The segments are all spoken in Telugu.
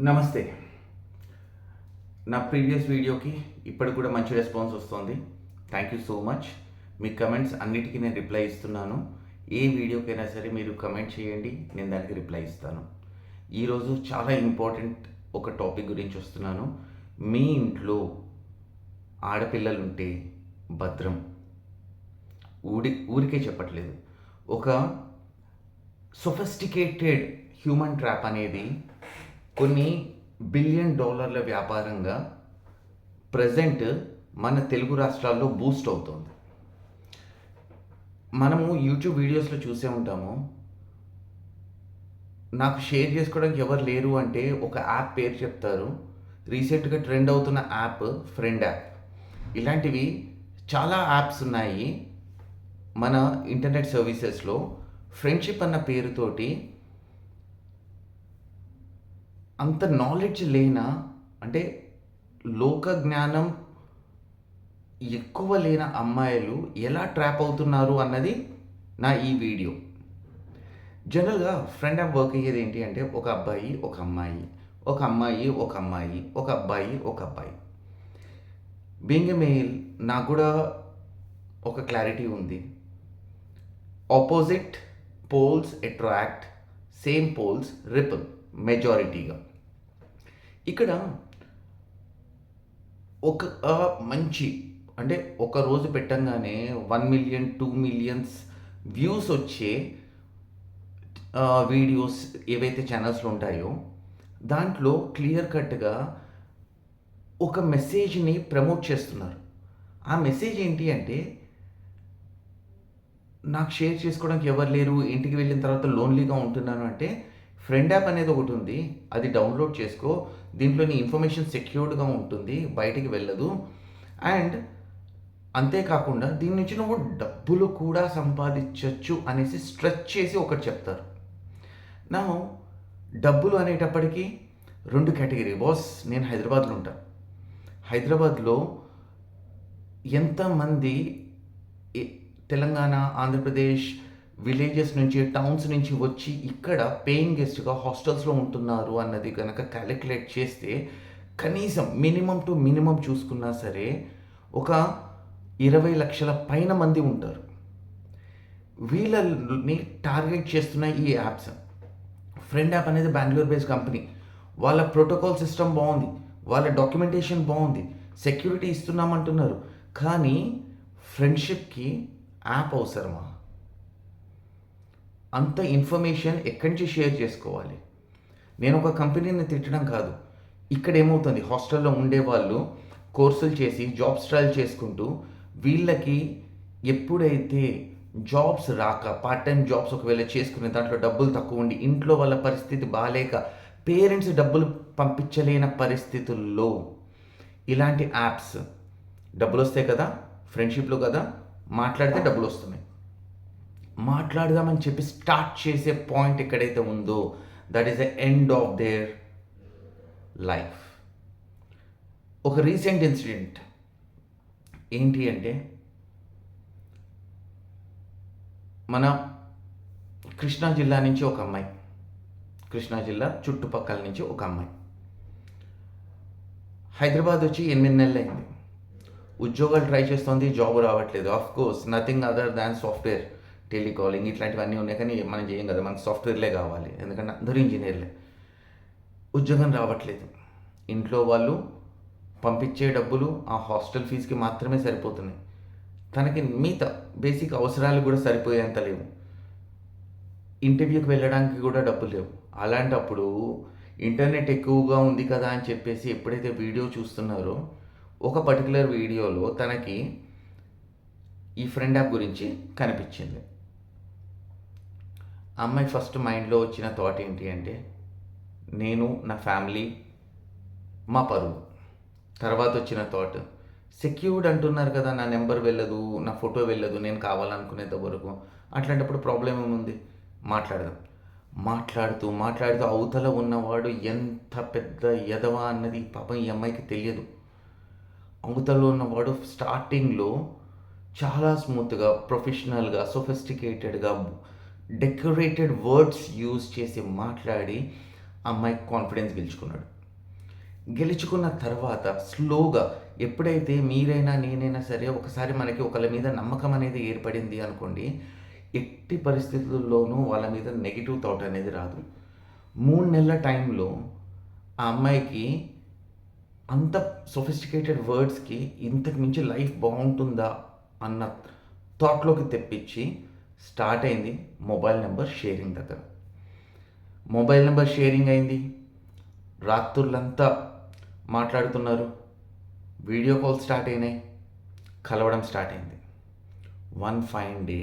నమస్తే. నా ప్రీవియస్ వీడియోకి ఇప్పటికి కూడా మంచి రెస్పాన్స్ వస్తుంది. Thank you so much. Me comments అన్నిటికీ నేను రిప్లై ఇస్తున్నాను. ఏ వీడియోకైనా సరే మీరు కమెంట్ చేయండి, నేను దానికి రిప్లై ఇస్తాను. ఈరోజు చాలా ఇంపార్టెంట్ ఒక టాపిక్ గురించి వస్తున్నాను. మీ ఇంట్లో ఆడపిల్లలుంటే భద్రం. ఊరికే చెప్పట్లేదు. ఒక సొఫిస్టికేటెడ్ హ్యూమన్ ట్రాప్ అనేది కొన్ని బిలియన్ డాలర్ల వ్యాపారంగా ప్రజెంట్ మన తెలుగు రాష్ట్రాల్లో బూస్ట్ అవుతుంది. మనము యూట్యూబ్ వీడియోస్లో చూసే ఉంటాము. నాకు షేర్ చేసుకోవడానికి ఎవరు లేరు అంటే ఒక యాప్ పేరు చెప్తారు. రీసెంట్గా ట్రెండ్ అవుతున్న యాప్ ఫ్రెండ్ యాప్. ఇలాంటివి చాలా యాప్స్ ఉన్నాయి మన ఇంటర్నెట్ సర్వీసెస్లో. ఫ్రెండ్షిప్ అన్న పేరుతోటి అంత నాలెడ్జ్ లేనా, అంటే లోక జ్ఞానం ఎక్కువ లేని అమ్మాయిలు ఎలా ట్రాప్ అవుతున్నారు అన్నది నా ఈ వీడియో. జనరల్గా ఫ్రెండ్ యాప్ వర్క్ అయ్యేది ఏంటి అంటే ఒక అబ్బాయి ఒక అమ్మాయి, ఒక అమ్మాయి ఒక అమ్మాయి, ఒక అబ్బాయి ఒక అబ్బాయి. బీయింగ్ ఎ మేల్ నాకు కూడా ఒక క్లారిటీ ఉంది. Opposite poles attract, same poles repel మెజారిటీగా. ఇక్కడ ఒక మంచి అంటే ఒక రోజు పెట్టంగానే 1 మిలియన్ 2 మిలియన్స్ వ్యూస్ వచ్చే వీడియోస్ ఏవైతే ఛానల్స్లో ఉంటాయో దాంట్లో క్లియర్ కట్గా ఒక మెసేజ్ని ప్రమోట్ చేస్తున్నారు. ఆ మెసేజ్ ఏంటి అంటే, నాకు షేర్ చేసుకోవడానికి ఎవరు లేరు, ఇంటికి వెళ్ళిన తర్వాత లోన్లీగా ఉంటున్నాను అంటే ఫ్రెండ్ యాప్ అనేది ఒకటి ఉంది, అది డౌన్లోడ్ చేసుకో, దీంట్లో నీ ఇన్ఫర్మేషన్ సెక్యూర్డ్గా ఉంటుంది, బయటికి వెళ్ళదు. అండ్ అంతేకాకుండా దీని నుంచి నువ్వు డబ్బులు కూడా సంపాదించవచ్చు అనేసి స్ట్రెచ్ చేసి ఒకటి చెప్తారు. నా డబ్బులు అనేటప్పటికీ 2 కేటగిరీ. బాస్, నేను హైదరాబాద్లో ఉంటాను. హైదరాబాద్లో ఎంతమంది తెలంగాణ, ఆంధ్రప్రదేశ్ విలేజెస్ నుంచి, టౌన్స్ నుంచి వచ్చి ఇక్కడ పేయింగ్ గెస్ట్గా హాస్టల్స్లో ఉంటున్నారు అన్నది కనుక క్యాలిక్యులేట్ చేస్తే కనీసం మినిమం టు మినిమం చూసుకున్నా సరే ఒక 20 లక్షల పైన మంది ఉంటారు. వీళ్ళని టార్గెట్ చేస్తున్న ఈ యాప్స్. ఫ్రెండ్ యాప్ అనేది బెంగళూరు బేస్డ్ కంపెనీ. వాళ్ళ ప్రోటోకాల్ సిస్టమ్ బాగుంది, వాళ్ళ డాక్యుమెంటేషన్ బాగుంది, సెక్యూరిటీ ఇస్తున్నామంటున్నారు. కానీ ఫ్రెండ్షిప్కి యాప్ అవసరమా? అంత ఇన్ఫర్మేషన్ ఎక్కడి నుంచి షేర్ చేసుకోవాలి? నేను ఒక కంపెనీని తిట్టడం కాదు. ఇక్కడ ఏమవుతుంది, హాస్టల్లో ఉండేవాళ్ళు కోర్సులు చేసి జాబ్స్ ట్రయల్ చేసుకుంటూ వీళ్ళకి ఎప్పుడైతే జాబ్స్ రాక పార్ట్ టైం జాబ్స్ ఒకవేళ చేసుకునే దాంట్లో డబ్బులు తక్కువ ఉండి ఇంట్లో వాళ్ళ పరిస్థితి బాగాలేక పేరెంట్స్ డబ్బులు పంపించలేని పరిస్థితుల్లో ఇలాంటి యాప్స్ డబ్బులు వస్తాయి కదా, ఫ్రెండ్షిప్లో కదా, మాట్లాడితే డబ్బులు వస్తున్నాయి. మాట్లాడదామని చెప్పి స్టార్ట్ చేసే పాయింట్ ఎక్కడైతే ఉందో that is the end of their life. ఒక రీసెంట్ ఇన్సిడెంట్ ఏంటి అంటే, మన కృష్ణా జిల్లా నుంచి ఒక అమ్మాయి, కృష్ణా జిల్లా చుట్టుపక్కల నుంచి ఒక అమ్మాయి హైదరాబాద్ వచ్చి 8 నెలలు అయింది. ఉద్యోగాలు ట్రై చేస్తుంది, జాబ్ రావట్లేదు. Of course nothing other than software, telecalling ఇట్లాంటివన్నీ ఉన్నాయి. కానీ మనం చేయం కదా, మనకు సాఫ్ట్వేర్లే కావాలి, ఎందుకంటే అందరూ ఇంజనీర్లే. ఉద్యోగం రావట్లేదు. ఇంట్లో వాళ్ళు పంపించే డబ్బులు ఆ హాస్టల్ ఫీజుకి మాత్రమే సరిపోతున్నాయి. తనకి మిగతా బేసిక్ అవసరాలు కూడా సరిపోయేంత లేవు. ఇంటర్వ్యూకి వెళ్ళడానికి కూడా డబ్బులు లేవు. అలాంటప్పుడు ఇంటర్నెట్ ఎక్కువగా ఉంది కదా అని చెప్పేసి ఎప్పుడైతే వీడియో చూస్తున్నారో, ఒక పర్టికులర్ వీడియోలో తనకి ఈ ఫ్రెండ్ యాప్ గురించి కనిపించింది. అమ్మాయి ఫస్ట్ మైండ్లో వచ్చిన థాట్ ఏంటి అంటే, నేను, నా ఫ్యామిలీ, మా పరువు. తర్వాత వచ్చిన థాట్, సెక్యూర్డ్ అంటున్నారు కదా, నా నెంబర్ వెళ్ళదు, నా ఫోటో వెళ్ళదు నేను కావాలనుకునేంత వరకు. అట్లాంటప్పుడు ప్రాబ్లం ఏముంది, మాట్లాడదాం. మాట్లాడుతూ మాట్లాడుతూ అవతల ఉన్నవాడు ఎంత పెద్ద ఎదవా అన్నది పాపం ఈ అమ్మాయికి తెలియదు. అవతల ఉన్నవాడు స్టార్టింగ్లో చాలా స్మూత్గా, ప్రొఫెషనల్గా, సొఫిస్టికేటెడ్గా, డెకరేటెడ్ వర్డ్స్ యూజ్ చేసి మాట్లాడి అమ్మాయి కాన్ఫిడెన్స్ గెలుచుకున్నాడు. గెలుచుకున్న తర్వాత స్లోగా ఎప్పుడైతే మీరైనా నేనైనా సరే ఒకసారి మనకి ఒకళ్ళ మీద నమ్మకం అనేది ఏర్పడింది అనుకోండి, ఎట్టి పరిస్థితుల్లోనూ వాళ్ళ మీద నెగిటివ్ థాట్ అనేది రాదు. 3 నెలల టైంలో ఆ అమ్మాయికి అంత సొఫిస్టికేటెడ్ వర్డ్స్కి ఇంతకు మించి లైఫ్ బాగుంటుందా అన్న థాట్లోకి తెప్పించి స్టార్ట్ అయింది మొబైల్ నెంబర్ షేరింగ్ దగ్గర. మొబైల్ నెంబర్ షేరింగ్ అయింది, రాత్రులంతా మాట్లాడుతున్నారు, వీడియో కాల్ స్టార్ట్ అయినాయి, కలవడం స్టార్ట్ అయింది. వన్ ఫైన్ డే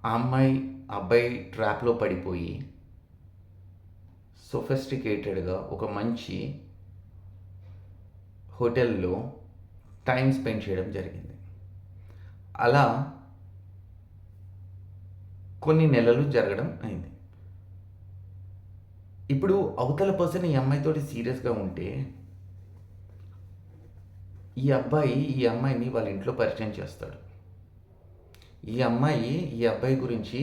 ఆ అమ్మాయి అబ్బాయి ట్రాప్లో పడిపోయి సొఫిస్టికేటెడ్గా ఒక మంచి హోటల్లో టైం స్పెండ్ చేయడం జరిగింది. అలా కొన్ని నెలలు జరగడం అయింది. ఇప్పుడు అవతల పర్సన్ ఈ అమ్మాయితోటి సీరియస్గా ఉంటే ఈ అబ్బాయి ఈ అమ్మాయిని వాళ్ళ ఇంట్లో పరిచయం చేస్తాడు. ఈ అమ్మాయి ఈ అబ్బాయి గురించి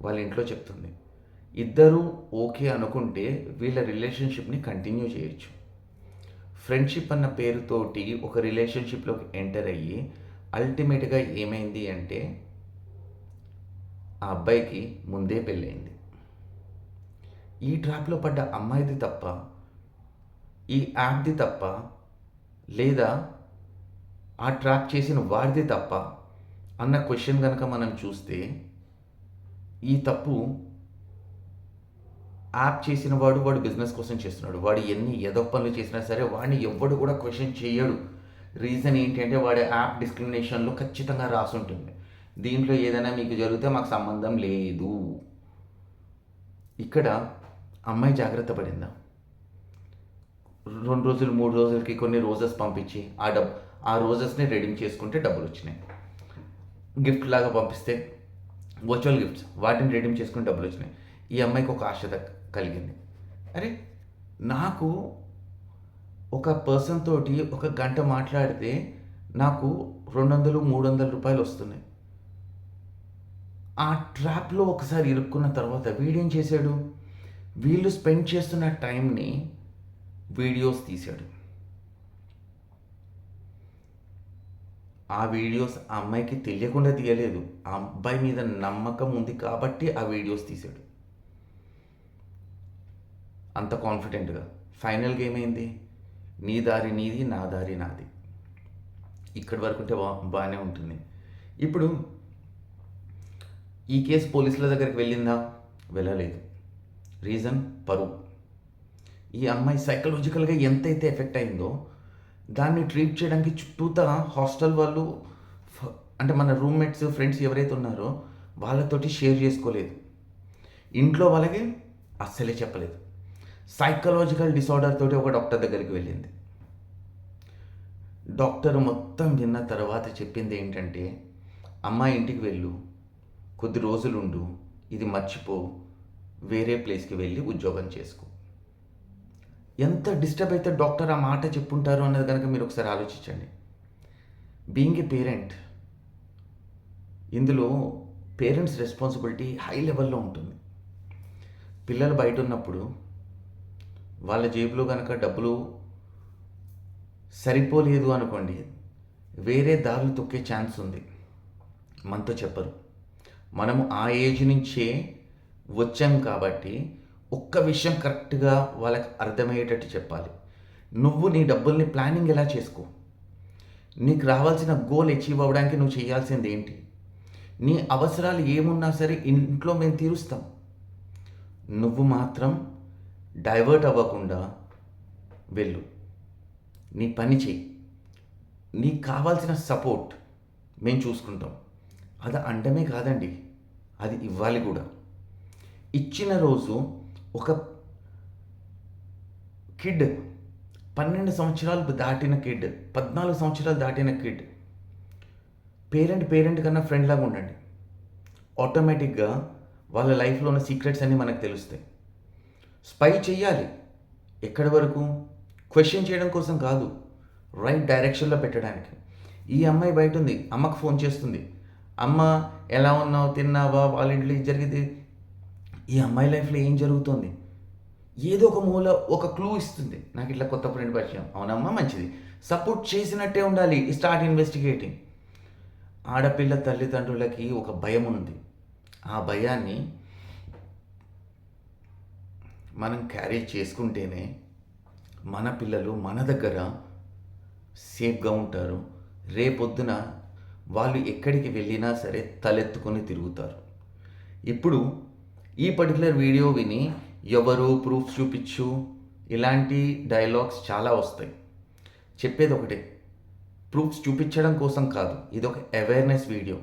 వాళ్ళ ఇంట్లో చెప్తుంది. ఇద్దరూ ఓకే అనుకుంటే వీళ్ళ రిలేషన్షిప్ని కంటిన్యూ చేయొచ్చు. ఫ్రెండ్షిప్ అన్న పేరుతోటి ఒక రిలేషన్షిప్లోకి ఎంటర్ అయ్యి అల్టిమేట్గా ఏమైంది అంటే ఆ అబ్బాయికి ముందే పెళ్ళయింది. ఈ ట్రాప్లో పడ్డ అమ్మాయిది తప్ప, ఈ యాప్ది తప్ప, లేదా ఆ ట్రాప్ చేసిన వాడిది తప్ప అన్న క్వశ్చన్ కనుక మనం చూస్తే ఈ తప్పు యాప్ చేసిన వాడు బిజినెస్ కోసం చేస్తున్నాడు. వాడు ఎన్ని ఎదో పనులు చేసినా సరే వాడిని ఎవ్వడు కూడా క్వశ్చన్ చేయడు. రీజన్ ఏంటి అంటే వాడి యాప్ డిస్క్రిమినేషన్లో ఖచ్చితంగా రాసి ఉంటుంది, దీంట్లో ఏదైనా మీకు జరిగితే మాకు సంబంధం లేదు. ఇక్కడ అమ్మాయి జాగ్రత్త పడిందా? 2 రోజులు 3 రోజులకి కొన్ని రోజెస్ పంపించి ఆ రోజెస్ని రెడీమ్ చేసుకుంటే డబ్బులు వచ్చినాయి. గిఫ్ట్ లాగా పంపిస్తే వర్చువల్ గిఫ్ట్స్, వాటిని రెడీమ్ చేసుకుని డబ్బులు వచ్చినాయి. ఈ అమ్మాయికి ఒక ఆశ కలిగింది, అరే నాకు ఒక పర్సన్ తోటి 1 గంట మాట్లాడితే నాకు 200-300 రూపాయలు వస్తున్నాయి. ఆ ట్రాప్లో ఒకసారి ఇరుక్కున్న తర్వాత వీడేం చేశాడు, వీళ్ళు స్పెండ్ చేస్తున్న టైంని వీడియోస్ తీశాడు. ఆ వీడియోస్ ఆ అమ్మాయికి తెలియకుండా తీయలేదు, ఆ అబ్బాయి మీద నమ్మకం ఉంది కాబట్టి ఆ వీడియోస్ తీశాడు అంత కాన్ఫిడెంట్గా. ఫైనల్గా ఏమైంది, నీ దారి నీది, నా దారి నాది. ఇక్కడి వరకు ఉంటే బాగానే ఉంటుంది. ఇప్పుడు ఈ కేసు పోలీసుల దగ్గరికి వెళ్ళిందా? వెళ్ళలేదు. రీజన్ పరువు. ఈ అమ్మాయి సైకలాజికల్గా ఎంతైతే ఎఫెక్ట్ అయిందో దాన్ని ట్రీట్ చేయడానికి చుట్టూతా హాస్టల్ వాళ్ళు, అంటే మన రూమ్మేట్స్ ఫ్రెండ్స్ ఎవరైతే ఉన్నారో వాళ్ళతోటి షేర్ చేసుకోలేదు, ఇంట్లో వాళ్ళకి అస్సలే చెప్పలేదు. సైకలాజికల్ డిసార్డర్ తోటి ఒక డాక్టర్ దగ్గరికి వెళ్ళింది. డాక్టర్ మొత్తం విన్న తర్వాత చెప్పింది ఏంటంటే, అమ్మాయి ఇంటికి వెళ్ళు, కొద్ది రోజులుండు, ఇది మర్చిపో, వేరే ప్లేస్కి వెళ్ళి ఉద్యోగం చేసుకో. ఎంత డిస్టర్బ్ అయితే డాక్టర్ ఆ మాట చెప్పుంటారు అన్నది కనుక మీరు ఒకసారి ఆలోచించండి. బీయింగ్ ఏ పేరెంట్, ఇందులో పేరెంట్స్ రెస్పాన్సిబిలిటీ హై లెవెల్లో ఉంటుంది. పిల్లలు బయట ఉన్నప్పుడు వాళ్ళ జేబులో కనుక డబ్బులు సరిపోలేదు అనుకోండి, వేరే దారులు తొక్కే ఛాన్స్ ఉంది. మనతో చెప్పరు. మనము ఆ ఏజ్ నుంచే వచ్చాం కాబట్టి ఒక్క విషయం కరెక్ట్గా వాళ్ళకి అర్థమయ్యేటట్టు చెప్పాలి. నువ్వు నీ డబ్బుల్ని ప్లానింగ్ ఎలా చేసుకో, నీకు రావాల్సిన గోల్ అచీవ్ అవ్వడానికి నువ్వు చేయాల్సింది ఏంటి, నీ అవసరాలు ఏమున్నా సరే ఇంట్లో మేము తీరుస్తాం. నువ్వు మాత్రం డైవర్ట్ అవ్వకుండా వెళ్ళు, నీ పని చేయి, నీకు కావాల్సిన సపోర్ట్ మేము చూసుకుంటాం. అది అంటమే కాదండి, అది ఇవ్వాలి కూడా. ఇచ్చిన రోజు ఒక కిడ్, 12 సంవత్సరాలు దాటిన కిడ్, 14 సంవత్సరాలు దాటిన కిడ్, పేరెంట్ కన్నా ఫ్రెండ్ లాగా ఉండండి. ఆటోమేటిక్గా వాళ్ళ లైఫ్లో ఉన్న సీక్రెట్స్ అన్నీ మనకు తెలుస్తాయి. స్పై చెయ్యాలి, ఎక్కడి వరకు, క్వశ్చన్ చేయడం కోసం కాదు, రైట్ డైరెక్షన్లో పెట్టడానికి. ఈ అమ్మాయి బయట ఉంది, అమ్మకు ఫోన్ చేస్తుంది, అమ్మ ఎలా ఉన్నావు, తిన్నావా, వాళ్ళ ఇంట్లో ఇది జరిగింది. ఈ అమ్మాయి లైఫ్లో ఏం జరుగుతుంది, ఏదో ఒక మూల ఒక క్లూ ఇస్తుంది. నాకు ఇట్లా కొత్త ఫ్రెండ్ పరిచయం, అవునమ్మా మంచిది, సపోర్ట్ చేసినట్టే ఉండాలి, స్టార్ట్ ఇన్వెస్టిగేటింగ్. ఆడపిల్ల తల్లిదండ్రులకి ఒక భయం ఉంది. ఆ భయాన్ని మనం క్యారీ చేసుకుంటేనే మన పిల్లలు మన దగ్గర సేఫ్గా ఉంటారు. రేపొద్దున వాళ్ళు ఎక్కడికి వెళ్ళినా సరే తలెత్తుకొని తిరుగుతారు. ఇప్పుడు ఈ పర్టికులర్ వీడియో విని ఎవరు ప్రూఫ్ చూపించు ఇలాంటి డైలాగ్స్ చాలా వస్తాయి. చెప్పేది ఒకటే, ప్రూఫ్స్ చూపించడం కోసం కాదు, ఇది ఒక అవేర్నెస్ వీడియో.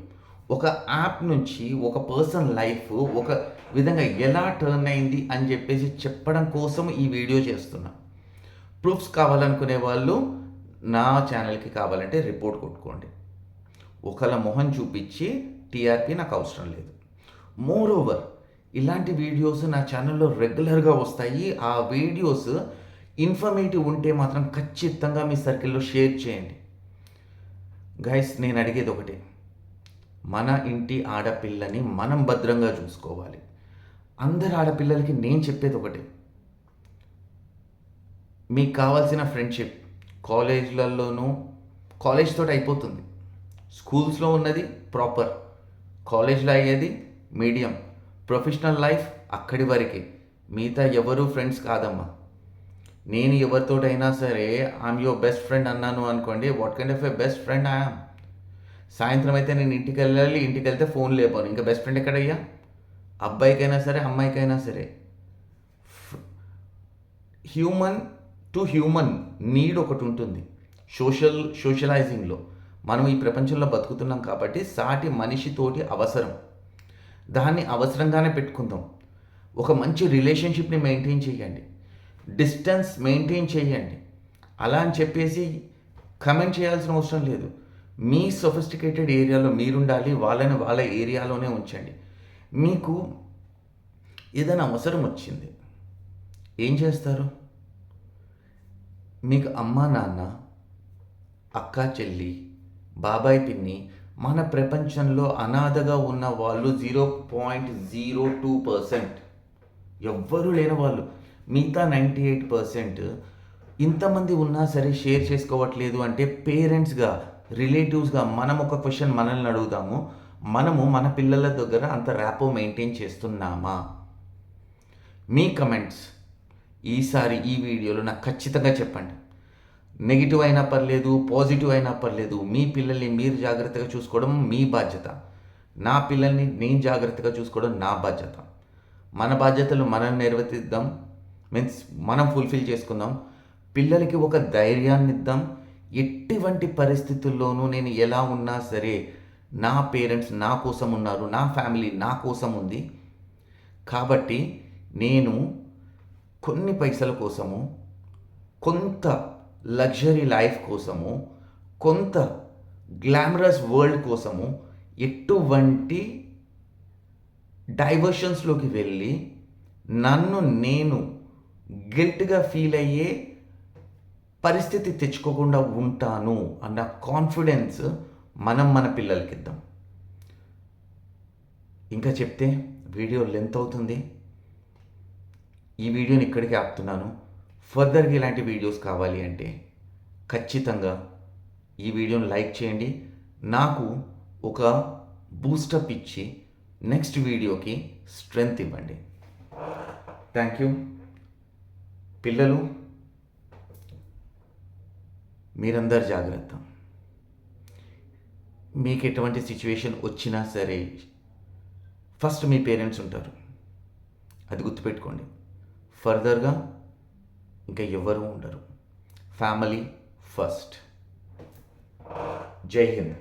ఒక యాప్ నుంచి ఒక పర్సన్ లైఫ్ ఒక విధంగా ఎలా టర్న్ అయింది అని చెప్పేసి చెప్పడం కోసం ఈ వీడియో చేస్తున్నా. ప్రూఫ్స్ కావాలనుకునే వాళ్ళు నా ఛానల్కి కావాలంటే రిపోర్ట్ కొట్టుకోండి. ఒకళ్ళ మొహం చూపించి టీఆర్పీ నాకు అవసరం లేదు. మోర్ ఓవర్ ఇలాంటి వీడియోస్ నా ఛానల్లో రెగ్యులర్గా వస్తాయి. ఆ వీడియోస్ ఇన్ఫర్మేటివ్ ఉంటే మాత్రం ఖచ్చితంగా మీ సర్కిల్లో షేర్ చేయండి. గైస్, నేను అడిగేది ఒకటే, మన ఇంటి ఆడపిల్లని మనం భద్రంగా చూసుకోవాలి. అందరు ఆడపిల్లలకి నేను చెప్పేది ఒకటే, మీకు కావాల్సిన ఫ్రెండ్షిప్ కాలేజ్లలోనూ కాలేజ్ తోటి అయిపోతుంది. స్కూల్స్లో ఉన్నది ప్రాపర్, కాలేజ్లో అయ్యేది మీడియం, ప్రొఫెషనల్ లైఫ్ అక్కడి వరకే. మిగతా ఎవరు ఫ్రెండ్స్ కాదమ్మా. నేను ఎవరితోటైనా సరే ఐఎమ్ యువర్ బెస్ట్ ఫ్రెండ్ అన్నాను అనుకోండి, what kind of a best friend I'm. సాయంత్రం అయితే నేను ఇంటికి వెళ్ళాలి, ఇంటికి వెళ్తే ఫోన్ లేపాను, ఇంకా బెస్ట్ ఫ్రెండ్ ఎక్కడయ్యా? అబ్బాయికైనా సరే అమ్మాయికైనా సరే హ్యూమన్ టు హ్యూమన్ నీడ్ ఒకటి ఉంటుంది. సోషలైజింగ్లో మనం ఈ ప్రపంచంలో బతుకుతున్నాం కాబట్టి సాటి మనిషితోటి అవసరం, దాన్ని అవసరంగానే పెట్టుకుందాం. ఒక మంచి రిలేషన్షిప్ని మెయింటైన్ చేయండి, డిస్టెన్స్ మెయింటైన్ చేయండి. అలా అని చెప్పేసి కమెంట్ చేయాల్సిన అవసరం లేదు. మీ సొఫిస్టికేటెడ్ ఏరియాలో మీరుండాలి, వాళ్ళని వాళ్ళ ఏరియాలోనే ఉంచండి. మీకు ఏదైనా అవసరం వచ్చింది ఏం చేస్తారు? మీకు అమ్మా నాన్న, అక్క చెల్లి, బాబాయ్ పిన్ని, మన ప్రపంచంలో అనాథగా ఉన్న వాళ్ళు 0.02%, ఎవ్వరూ లేని వాళ్ళు. మిగతా 98% ఇంతమంది ఉన్నా సరే షేర్ చేసుకోవట్లేదు అంటే పేరెంట్స్గా, రిలేటివ్స్గా మనం ఒక క్వశ్చన్ మనల్ని అడుగుదాము, మనము మన పిల్లల దగ్గర అంత ర్యాపో మెయింటైన్ చేస్తున్నామా? మీ కమెంట్స్ ఈసారి ఈ వీడియోలో నాకు ఖచ్చితంగా చెప్పండి. నెగిటివ్ అయినా పర్లేదు, పాజిటివ్ అయినా పర్లేదు, మీ పిల్లల్ని మీరు జాగ్రత్తగా చూసుకోవడం మీ బాధ్యత, నా పిల్లల్ని నేను జాగ్రత్తగా చూసుకోవడం నా బాధ్యత. మన బాధ్యతలు మనం నిర్వర్తిద్దాం, మీన్స్ మనం ఫుల్ఫిల్ చేసుకుందాం. పిల్లలకి ఒక ధైర్యాన్ని ఇద్దాం. ఎటువంటి పరిస్థితుల్లోనూ నేను ఎలా ఉన్నా సరే నా పేరెంట్స్ నా కోసం ఉన్నారు, నా ఫ్యామిలీ నా కోసం ఉంది. కాబట్టి నేను కొన్ని పైసల కోసము, కొంత లగ్జరీ లైఫ్ కోసము, కొంత గ్లామరస్ వరల్డ్ కోసము ఎటువంటి డైవర్షన్స్లోకి వెళ్ళి నన్ను నేను గిల్ట్గా ఫీల్ అయ్యే పరిస్థితి తెచ్చుకోకుండా ఉంటాను అన్న కాన్ఫిడెన్స్ మనం మన పిల్లలకి ఇద్దాం. ఇంకా చెప్తే వీడియో లెంత్ అవుతుంది. ఈ వీడియోని ఇక్కడికి ఆపుతున్నాను. ఫర్దర్గా ఇలాంటి వీడియోస్ కావాలి అంటే ఖచ్చితంగా ఈ వీడియోని లైక్ చేయండి, నాకు ఒక బూస్టప్ ఇచ్చి నెక్స్ట్ వీడియోకి స్ట్రెంగ్త్ ఇవ్వండి. Thank you. పిల్లలు, మీరందరు జాగ్రత్త. మీకు ఎటువంటి సిచ్యువేషన్ వచ్చినా సరే ఫస్ట్ మీ పేరెంట్స్ ఉంటారు, అది గుర్తుపెట్టుకోండి. ఫర్దర్గా ఇంకా ఎవరు ఉండరు. Family first. జై హింద్.